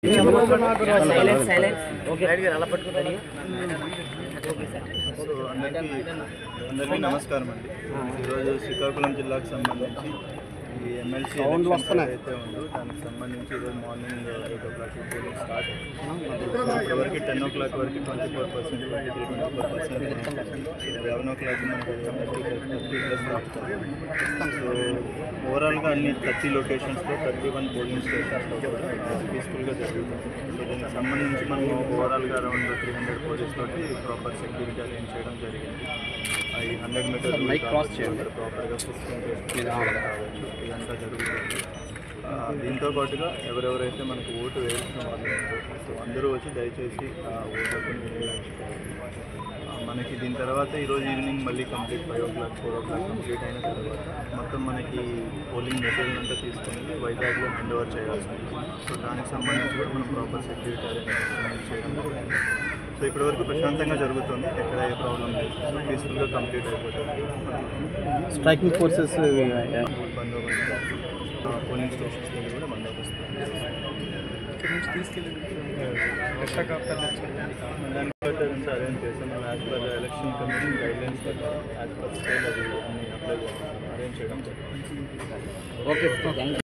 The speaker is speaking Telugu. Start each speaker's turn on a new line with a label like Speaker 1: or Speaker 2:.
Speaker 1: అందరికీ నమస్కారం అండి. ఈరోజు శ్రీకాకుళం జిల్లాకు సంబంధించి ఈ ఎమ్మెల్సీ ఎలక్షన్స్ ఏదైతే ఉందో దానికి సంబంధించి ఈరోజు మార్నింగ్ 8 o'clock పోలింగ్ స్టార్ట్ అయింది. ఇప్పటివరకు 10 o'clock వరకు 24%, 24%, 11 o'clock మనకు 30+. సో ఓవరాల్గా అన్ని 30 లొకేషన్స్లో 31 పోలింగ్ స్టేషన్స్లో కూడా పీస్ఫుల్గా జరుగుతుంది. సో దీనికి సంబంధించి మనం ఓవరాల్గా అరౌండ్ 300 పోలీస్ తోటి ప్రాపర్ సెక్యూరిటీ అరేంజ్ చేయడం జరిగింది. ఈ 100 మీటర్స్ ప్రాపర్గా సిస్టమ్ కావచ్చు ఇదంతా జరుగుతుంది. దీంతో పాటుగా ఎవరెవరైతే మనకు ఓటు వేయాల్సిన వాళ్ళు ఉంటారో సో అందరూ వచ్చి దయచేసి ఓటు హక్కుని వినియోగించుకోవాలి. మనకి దీని తర్వాత ఈరోజు ఈవినింగ్ మళ్ళీ కంప్లీట్ 5 o'clock 4 o'clock కంప్లీట్ అయిన తర్వాత మొత్తం మనకి పోలింగ్ మెటీరియల్ అంతా తీసుకొని వైజాగ్లో హ్యాండ్ ఓవర్ చేయాల్సి ఉంటుంది. సో దానికి సంబంధించి కూడా మనం ప్రాపర్ సెక్యూరిటీ అరేంజ్మెంట్ చేయడం జరుగుతుంది. సో ఇప్పటివరకు ప్రశాంతంగా జరుగుతుంది, ఎక్కడ ఏ ప్రాబ్లం లేదు. సో పీస్ఫుల్గా కంప్లీట్ అయిపోతుంది.
Speaker 2: స్ట్రైకింగ్ ఫోర్సెస్
Speaker 1: బందోబస్తు పోలింగ్ స్టేషన్స్ దగ్గర కూడా బందోబస్తు అరేంజ్ చేసాం. As per election commission guidelines as per state అది అన్ని అప్లై అరేంజ్ చేయడం జరిగింది.
Speaker 2: ఓకే.